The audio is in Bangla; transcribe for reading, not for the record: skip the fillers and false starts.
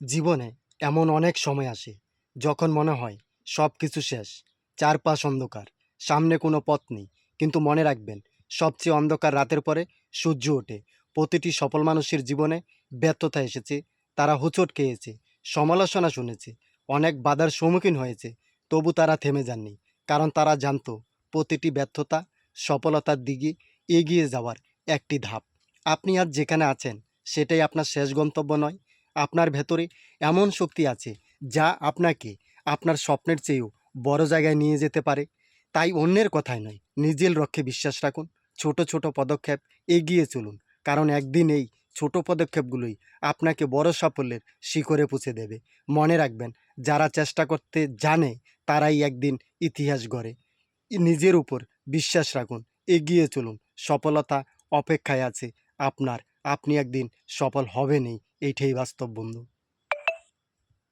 জীবনে এমন অনেক সময় আসে যখন মনে হয় সব কিছু শেষ, চারপাশ অন্ধকার, সামনে কোনো পথ নেই। কিন্তু মনে রাখবেন, সবচেয়ে অন্ধকার রাতের পরে সূর্য ওঠে। প্রতিটি সফল মানুষের জীবনে ব্যর্থতা এসেছে, তারা হোঁচট খেয়েছে, সমালোচনা শুনেছে, অনেক বাধার সম্মুখীন হয়েছে। তবু তারা থেমে যাননি, কারণ তারা জানতো প্রতিটি ব্যর্থতা সফলতার দিকে এগিয়ে যাওয়ার একটি ধাপ। আপনি আজ যেখানে আছেন সেটাই আপনার শেষ গন্তব্য নয়। আপনার ভেতরে এমন শক্তি আছে যা আপনাকে আপনার স্বপ্নের চেয়েও বড় জায়গায় নিয়ে যেতে পারে। তাই অন্যের কথায় নয়, নিজের লক্ষ্যে বিশ্বাস রাখুন, ছোট ছোট পদক্ষেপ এগিয়ে চলুন, কারণ একদিন এই ছোট পদক্ষেপগুলোই আপনাকে বড় সাফল্যের শিখরে পৌঁছে দেবে। মনে রাখবেন, যারা চেষ্টা করতে জানে তারাই একদিন ইতিহাস গড়ে। নিজের উপর বিশ্বাস রাখুন, এগিয়ে চলুন, সফলতা অপেক্ষায় আছে আপনার। আপনি একদিন সফল হবেনই, এইটাই বাস্তব বন্ধু।